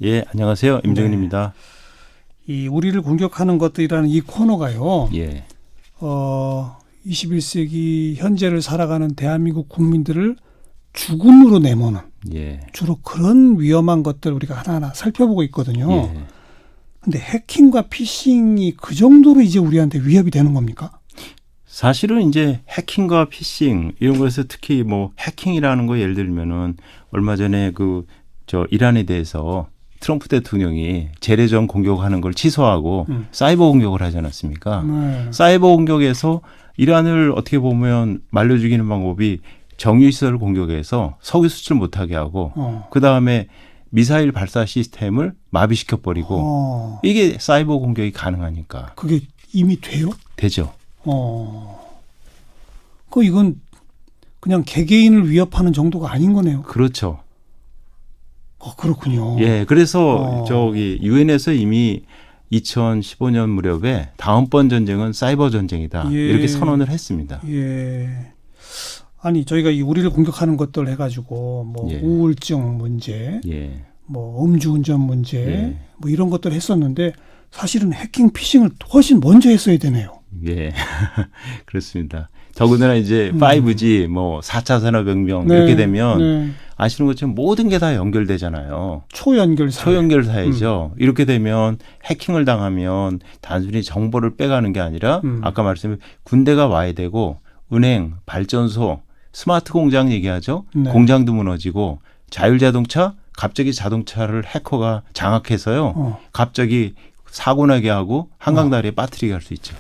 예, 안녕하세요. 임정인입니다. 이 우리를 공격하는 것들이라는 이 코너가요. 예. 21세기 현재를 살아가는 대한민국 국민들을 죽음으로 내모는 예. 주로 그런 위험한 것들 우리가 하나하나 살펴보고 있거든요. 예. 근데 해킹과 피싱이 그 정도로 이제 우리한테 위협이 되는 겁니까? 사실은 이제 해킹과 피싱 이런 것에서 특히 뭐 해킹이라는 거 예를 들면은 얼마 전에 이란에 대해서 트럼프 대통령이 재래전 공격하는 걸 취소하고 사이버 공격을 하지 않았습니까? 네. 사이버 공격에서 이란을 어떻게 보면 말려 죽이는 방법이 정유시설 공격해서 석유 수출 못하게 하고 그다음에 미사일 발사 시스템을 마비시켜버리고 이게 사이버 공격이 가능하니까. 그게 이미 돼요? 되죠. 이건 그냥 개개인을 위협하는 정도가 아닌 거네요. 그렇죠. 그렇군요. 예, 그래서 유엔에서 이미 2015년 무렵에 다음번 전쟁은 사이버 전쟁이다. 예. 이렇게 선언을 했습니다. 예. 아니 저희가 이 우리를 공격하는 것들 해가지고 뭐 예. 우울증 문제, 예. 뭐 음주운전 문제, 예. 뭐 이런 것들 했었는데 사실은 해킹 피싱을 훨씬 먼저 했어야 되네요. 예, 그렇습니다. 더군다나 이제 5G, 뭐 4차 산업혁명 네. 이렇게 되면 네. 아시는 것처럼 모든 게 다 연결되잖아요. 초연결 사회. 초연결 사회죠. 이렇게 되면 해킹을 당하면 단순히 정보를 빼가는 게 아니라 아까 말씀드린 군대가 와야 되고 은행, 발전소, 스마트 공장 얘기하죠. 네. 공장도 무너지고 자율자동차 갑자기 자동차를 해커가 장악해서요. 갑자기 사고 나게 하고 한강다리에 빠뜨리게 할 수 있죠.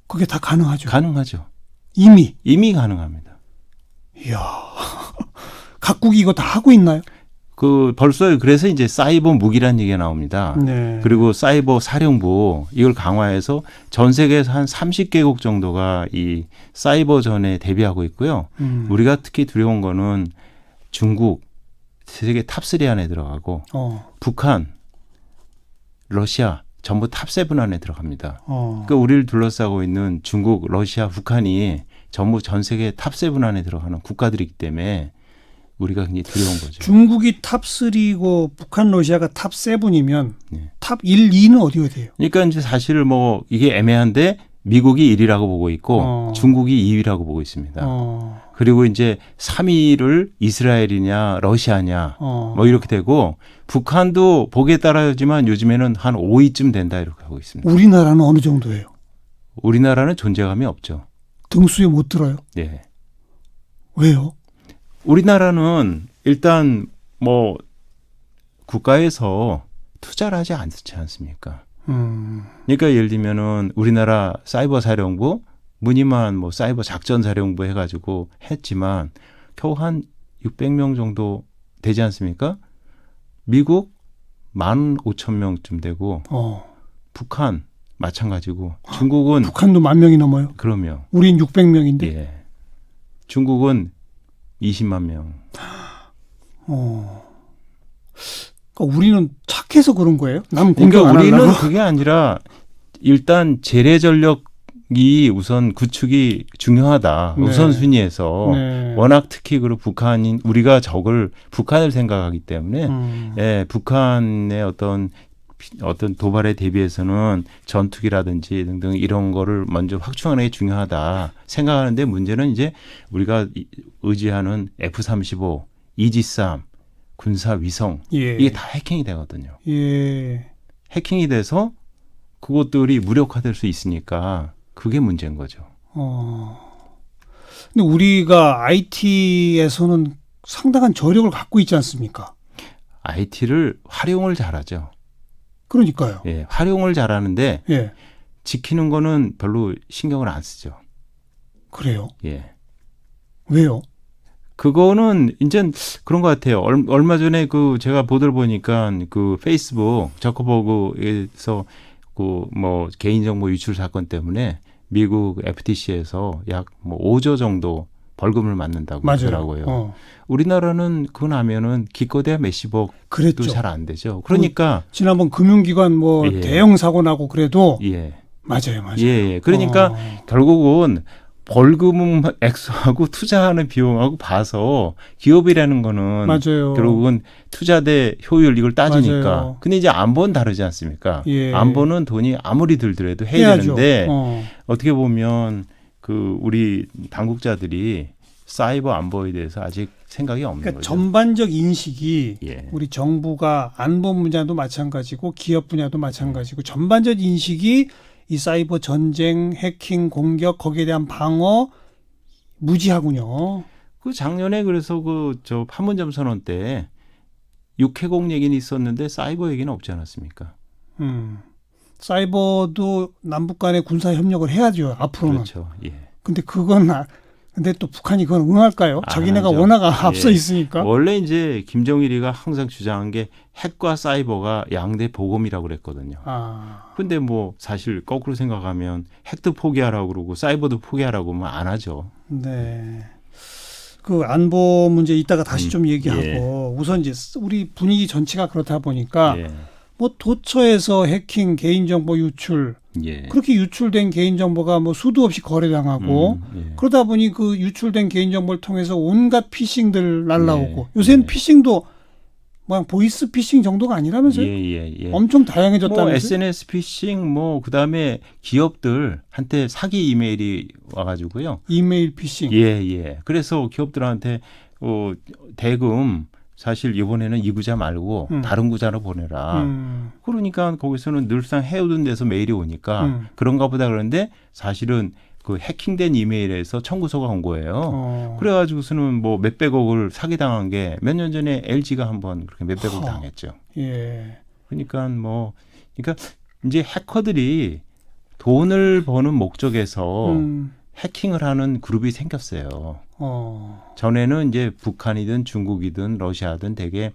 그게 다 가능하죠. 가능하죠. 이미 가능합니다. 이야. 각국이 이거 다 하고 있나요? 벌써 그래서 이제 사이버 무기란 얘기가 나옵니다. 네. 그리고 사이버 사령부 이걸 강화해서 전 세계에서 한 30개국 정도가 이 사이버전에 대비하고 있고요. 우리가 특히 두려운 거는 중국 세계 탑3 안에 들어가고 북한, 러시아 전부 탑7 안에 들어갑니다. 그러니까 우리를 둘러싸고 있는 중국, 러시아, 북한이 전부 전 세계 탑7 안에 들어가는 국가들이기 때문에 우리가 굉장히 두려운 거죠. 중국이 탑3고 북한, 러시아가 탑7이면 네. 탑 1, 2는 어디가 돼요? 그러니까 이제 사실 뭐 이게 애매한데 미국이 1위라고 보고 있고 중국이 2위라고 보고 있습니다. 그리고 이제 3위를 이스라엘이냐 러시아냐 뭐 이렇게 되고 북한도 보기에 따라지만 요즘에는 한 5위쯤 된다 이렇게 하고 있습니다. 우리나라는 어느 정도예요? 우리나라는 존재감이 없죠. 등수에 못 들어요? 네. 왜요? 우리나라는 일단 뭐 국가에서 투자를 하지 않지 않습니까? 그러니까 예를 들면은 우리나라 사이버 사령부 무늬만 뭐 사이버 작전 사령부 해가지고 했지만 겨우 한 600명 정도 되지 않습니까? 미국 15,000명쯤 되고 북한 마찬가지고 중국은 북한도 10,000명이 넘어요? 그러면 우린 600명인데. 예. 중국은 20만 명. 그러니까 우리는 착해서 그런 거예요? 남 공격 그러니까 안 우리는 하려고? 그게 아니라 일단 재래 전력이 우선 구축이 중요하다. 네. 우선순위에서 네. 워낙 특히 그리고 우리가 북한을 생각하기 때문에 예, 북한의 어떤 도발에 대비해서는 전투기라든지 등등 이런 거를 먼저 확충하는 게 중요하다 생각하는데 문제는 이제 우리가 의지하는 F-35, 이지3 군사 위성 이게 다 해킹이 되거든요. 예. 해킹이 돼서 그것들이 무력화될 수 있으니까 그게 문제인 거죠. 근데 우리가 IT에서는 상당한 저력을 갖고 있지 않습니까? IT를 활용을 잘하죠. 그러니까요. 예, 활용을 잘하는데 예. 지키는 거는 별로 신경을 안 쓰죠. 그래요? 예. 왜요? 그거는 이제 그런 것 같아요. 얼마 전에 제가 보도를 보니까 페이스북 저커버그에서 뭐 개인정보 유출 사건 때문에 미국 FTC에서 약 뭐 5조 정도 벌금을 맞는다고 하더라고요. 우리나라는 그거 나면은 기껏해야 몇십억도 잘 안 되죠. 그러니까 지난번 금융기관 뭐 대형 사고 나고 그래도 맞아요. 예. 그러니까 결국은 벌금 액수하고 투자하는 비용하고 봐서 기업이라는 거는 맞아요. 결국은 투자 대 효율 이걸 따지니까. 맞아요. 근데 이제 안보는 다르지 않습니까? 예. 안보는 돈이 아무리 들더라도 해야 해야죠. 되는데 어. 어떻게 보면 그 우리 당국자들이 사이버 안보에 대해서 아직 생각이 없는 그러니까 거죠. 전반적 인식이 예. 우리 정부가 안보 분야도 마찬가지고 기업 분야도 마찬가지고 전반적 인식이 이 사이버 전쟁, 해킹, 공격 거기에 대한 방어 무지하군요. 그 작년에 그래서 그 저 판문점 선언 때 육해공 얘기는 있었는데 사이버 얘기는 없지 않았습니까? 사이버도 남북 간의 군사 협력을 해야죠. 앞으로는. 그렇죠. 예. 근데 그건 근데 또 북한이 그건 응할까요? 안 자기네가 하죠. 워낙 앞서 예. 있으니까. 원래 이제 김정일이가 항상 주장한 게 핵과 사이버가 양대 보검이라고 그랬거든요. 아. 근데 뭐 사실 거꾸로 생각하면 핵도 포기하라고 그러고 사이버도 포기하라고 하면 안 하죠. 네. 그 안보 문제 이따가 다시 좀 얘기하고 예. 우선 이제 우리 분위기 전체가 그렇다 보니까 예. 뭐 도처에서 해킹, 개인정보 유출 예. 그렇게 유출된 개인정보가 뭐 수도 없이 거래당하고 예. 그러다 보니 그 유출된 개인정보를 통해서 온갖 피싱들 날라오고 예. 요새는 예. 피싱도 뭐 보이스 피싱 정도가 아니라면서요? 예. 엄청 다양해졌다면서요? 뭐 SNS 피싱 뭐 그다음에 기업들한테 사기 이메일이 와가지고요. 이메일 피싱. 예. 그래서 기업들한테 대금 사실 이번에는 이 구자 말고 다른 구자로 보내라. 그러니까 거기서는 늘상 해오던 데서 메일이 오니까 그런가 보다 그러는데 사실은 그 해킹된 이메일에서 청구서가 온 거예요. 그래가지고서는 뭐 몇백억을 사기당한 게 몇 년 전에 LG가 한번 그렇게 몇백억 당했죠. 예. 그러니까 이제 해커들이 돈을 버는 목적에서 해킹을 하는 그룹이 생겼어요. 전에는 이제 북한이든 중국이든 러시아든 되게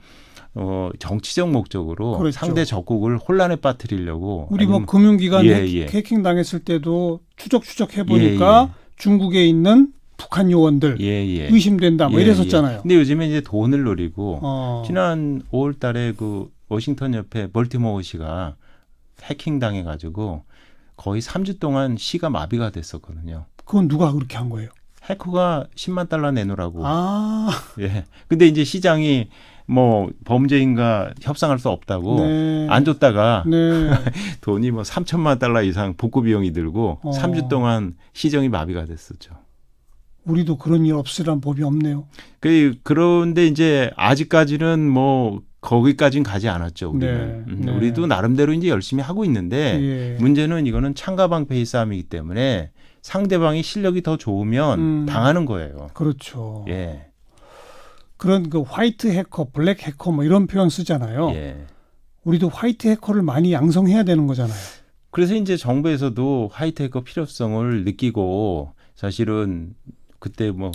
정치적 목적으로 그렇죠. 상대 적국을 혼란에 빠뜨리려고. 우리 뭐 아니면 금융기관 예. 해킹 당했을 때도 추적 해보니까 중국에 있는 북한 요원들 의심된다 뭐 이랬었잖아요. 근데 요즘에 이제 돈을 노리고 지난 지난 5월 달에 그 워싱턴 옆에 벌티모어시가 해킹 당해가지고 거의 3주 동안 시가 마비가 됐었거든요. 그건 누가 그렇게 한 거예요? 해커가 10만 달러 내놓으라고. 아, 예. 근데 이제 시장이 뭐 범죄인과 협상할 수 없다고 네. 안 줬다가 네. 돈이 뭐 3천만 달러 이상 복구 비용이 들고 3주 동안 시정이 마비가 됐었죠. 우리도 그런 일 없으란 법이 없네요. 그런데 이제 아직까지는 뭐 거기까지는 가지 않았죠. 우리는. 네. 우리도 나름대로 이제 열심히 하고 있는데 예. 문제는 이거는 창가방패의 싸움이기 때문에 상대방이 실력이 더 좋으면 당하는 거예요. 그렇죠. 예. 그런 그 화이트 해커, 블랙 해커 뭐 이런 표현 쓰잖아요. 예. 우리도 화이트 해커를 많이 양성해야 되는 거잖아요. 그래서 이제 정부에서도 화이트 해커 필요성을 느끼고 사실은 그때 뭐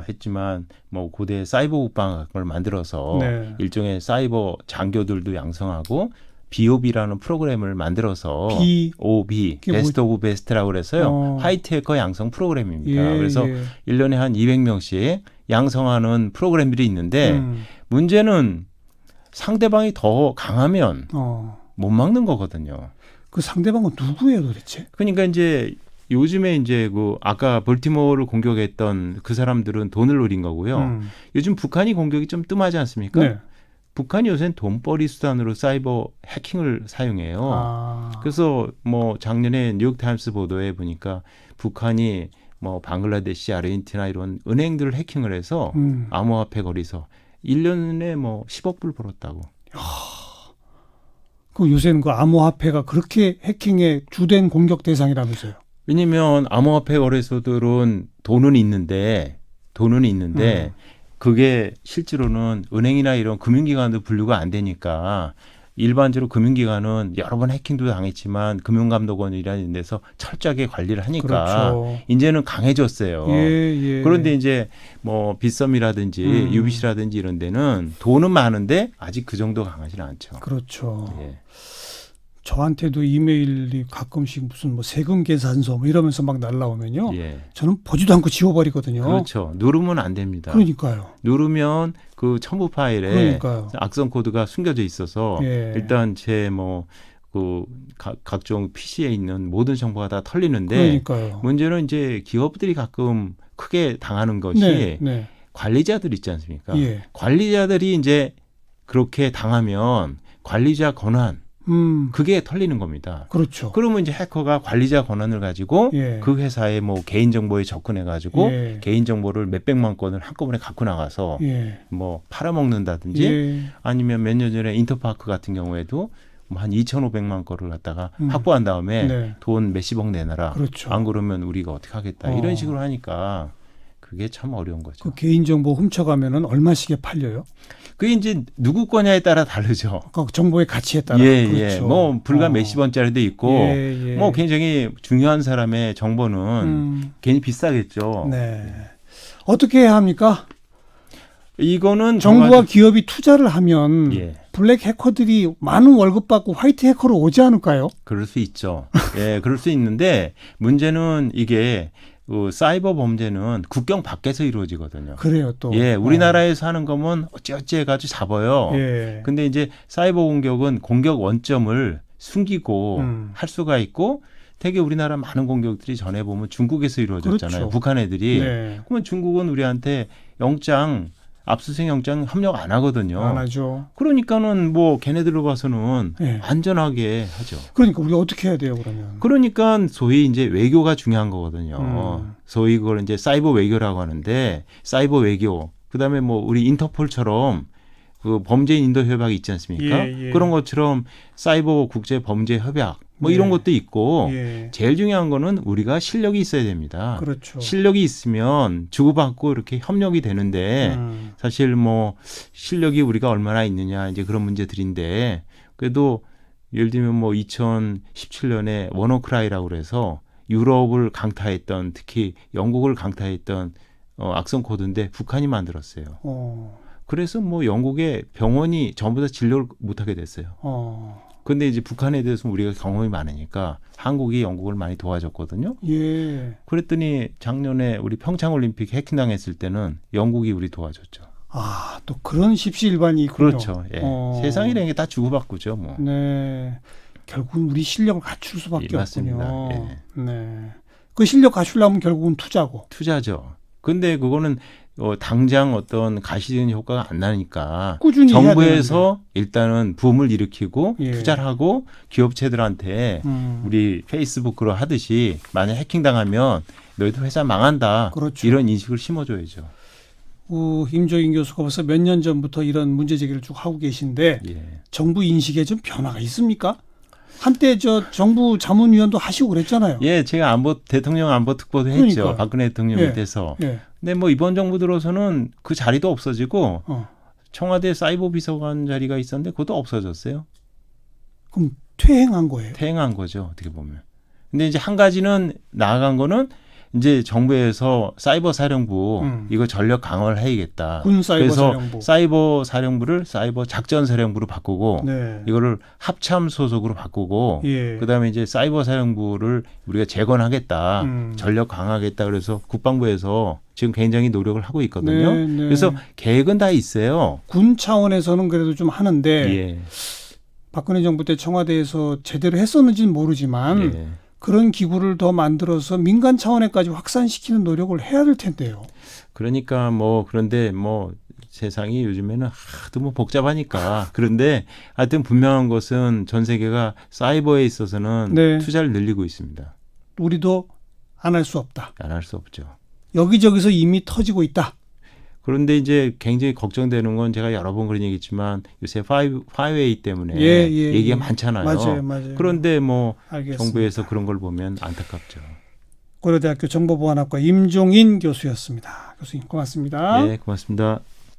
했지만 뭐 고대 사이버 국방학을 만들어서 네. 일종의 사이버 장교들도 양성하고 BOB라는 프로그램을 만들어서 OB 베스트 오브 베스트라고 그래서요. 화이트 해커 양성 프로그램입니다. 그래서 1년에 한 200명씩 양성하는 프로그램들이 있는데 문제는 상대방이 더 강하면 못 막는 거거든요. 그 상대방은 누구예요, 도대체? 그러니까 이제 요즘에 이제 그 아까 벌티모어를 공격했던 그 사람들은 돈을 노린 거고요. 요즘 북한이 공격이 좀 뜸하지 않습니까? 네. 북한이 요새는 돈벌이 수단으로 사이버 해킹을 사용해요. 그래서 뭐 작년에 뉴욕타임스 보도에 보니까 북한이 뭐 방글라데시, 아르헨티나 이런 은행들을 해킹을 해서 암호화폐 거래소 1년에 뭐 10억 불 벌었다고. 그 요새는 그 암호화폐가 그렇게 해킹의 주된 공격 대상이라면서요. 왜냐면 암호화폐 거래소들은 돈은 있는데 그게 실제로는 은행이나 이런 금융기관도 분류가 안 되니까 일반적으로 금융기관은 여러 번 해킹도 당했지만 금융감독원이라는 데서 철저하게 관리를 하니까 그렇죠. 이제는 강해졌어요. 예. 그런데 이제 뭐 빗썸이라든지 UBC라든지 이런 데는 돈은 많은데 아직 그 정도 강하지는 않죠. 그렇죠. 예. 저한테도 이메일이 가끔씩 무슨 뭐 세금 계산서 뭐 이러면서 막 날라오면요. 예. 저는 보지도 않고 지워버리거든요. 그렇죠. 누르면 안 됩니다. 그러니까요. 누르면 그 첨부 파일에 그러니까요. 악성 코드가 숨겨져 있어서 예. 일단 제 뭐 그 각종 PC에 있는 모든 정보가 다 털리는데 그러니까요. 문제는 이제 기업들이 가끔 크게 당하는 것이 네, 네. 관리자들 있지 않습니까? 예. 관리자들이 이제 그렇게 당하면 관리자 권한 그게 털리는 겁니다. 그렇죠. 그러면 이제 해커가 관리자 권한을 가지고 예. 그 회사의 뭐 개인 정보에 접근해 가지고 예. 개인 정보를 몇백만 건을 한꺼번에 갖고 나가서 예. 뭐 팔아먹는다든지 예. 아니면 몇 년 전에 인터파크 같은 경우에도 뭐 한 2,500만 건을 갖다가 확보한 다음에 네. 돈 몇십억 내놔라. 그렇죠. 안 그러면 우리가 어떻게 하겠다. 이런 식으로 하니까 그게 참 어려운 거죠. 그 개인정보 훔쳐가면은 얼마씩에 팔려요? 그게 이제 누구 거냐에 따라 다르죠. 그 정보의 가치에 따라. 예, 그렇죠. 예. 뭐 불과 몇십 원짜리도 있고 예, 예. 뭐 굉장히 중요한 사람의 정보는 괜히 비싸겠죠. 네. 어떻게 해야 합니까? 이거는 정부와 기업이 투자를 하면 예. 블랙 해커들이 많은 월급 받고 화이트 해커로 오지 않을까요? 그럴 수 있죠. 예, 그럴 수 있는데 문제는 이게 그 사이버 범죄는 국경 밖에서 이루어지거든요. 그래요, 또. 예, 우리나라에서 하는 거면 어찌어찌 해가지고 잡아요. 예. 근데 이제 사이버 공격은 공격 원점을 숨기고 할 수가 있고 되게 우리나라 많은 공격들이 전에 보면 중국에서 이루어졌잖아요. 그렇죠. 북한 애들이. 네. 그러면 중국은 우리한테 압수수색 영장 협력 안 하거든요. 안 하죠. 그러니까는 뭐 걔네들로 봐서는 예. 안전하게 하죠. 그러니까 우리가 어떻게 해야 돼요, 그러면? 그러니까 소위 이제 외교가 중요한 거거든요. 소위 그걸 이제 사이버 외교라고 하는데 사이버 외교 그다음에 뭐 우리 인터폴처럼 그 범죄인 인도 협약이 있지 않습니까? 예, 예. 그런 것처럼 사이버 국제 범죄 협약 뭐 이런 예. 것도 있고 예. 제일 중요한 거는 우리가 실력이 있어야 됩니다. 그렇죠. 실력이 있으면 주고받고 이렇게 협력이 되는데 사실 뭐 실력이 우리가 얼마나 있느냐 이제 그런 문제들인데 그래도 예를 들면 뭐 2017년에 워너크라이라고 그래서 유럽을 강타했던 특히 영국을 강타했던 악성 코드인데 북한이 만들었어요. 그래서 뭐 영국의 병원이 전부 다 진료를 못하게 됐어요. 근데 이제 북한에 대해서 우리가 경험이 많으니까 한국이 영국을 많이 도와줬거든요. 예. 그랬더니 작년에 우리 평창올림픽 해킹당했을 때는 영국이 우리 도와줬죠. 아, 또 그런 십시일반이 있군요. 그렇죠. 예. 세상이라는 게 다 주고받고죠. 뭐. 네. 결국은 우리 실력을 갖출 수밖에 예, 맞습니다. 없군요. 예. 네. 그 실력 갖추려면 결국은 투자고. 투자죠. 근데 그거는 당장 어떤 가시적인 효과가 안 나니까 꾸준히 정부에서 일단은 붐을 일으키고 예. 투자를 하고 기업체들한테 우리 페이스북으로 하듯이 만약 해킹당하면 너희들 회사 망한다. 그렇죠. 이런 인식을 심어줘야죠. 임종인 교수가 벌써 몇 년 전부터 이런 문제 제기를 쭉 하고 계신데 예. 정부 인식에 좀 변화가 있습니까? 한때 정부 자문위원도 하시고 그랬잖아요. 예, 제가 대통령 안보 특보도 했죠. 그러니까요. 박근혜 대통령 예. 밑에서. 예. 근데 뭐 이번 정부 들어서는 그 자리도 없어지고 어. 청와대 사이버 비서관 자리가 있었는데 그것도 없어졌어요. 그럼 퇴행한 거예요? 퇴행한 거죠. 어떻게 보면. 근데 이제 한 가지는 나아간 거는 이제 정부에서 사이버 사령부 이거 전력 강화를 해야겠다. 군 사이버 그래서 사령부. 사이버 사령부를 사이버 작전 사령부로 바꾸고 네. 이거를 합참 소속으로 바꾸고 예. 그다음에 이제 사이버 사령부를 우리가 재건하겠다. 음. 전력 강화하겠다. 그래서 국방부에서 지금 굉장히 노력을 하고 있거든요. 네, 네. 그래서 계획은 다 있어요. 군 차원에서는 그래도 좀 하는데 예. 박근혜 정부 때 청와대에서 제대로 했었는지는 모르지만 예. 그런 기구를 더 만들어서 민간 차원에까지 확산시키는 노력을 해야 될 텐데요. 그러니까 그런데 세상이 요즘에는 하도 복잡하니까 그런데 하여튼 분명한 것은 전 세계가 사이버에 있어서는 네. 투자를 늘리고 있습니다. 우리도 안 할 수 없다. 안 할 수 없죠. 여기저기서 이미 터지고 있다. 그런데 이제 굉장히 걱정되는 건 제가 여러 번 그런 얘기했지만 요새 파이웨이 때문에 얘기가 많잖아요. 맞아요. 그런데 알겠습니다. 정부에서 그런 걸 보면 안타깝죠. 고려대학교 정보보안학과 임종인 교수였습니다. 교수님 고맙습니다. 네, 고맙습니다.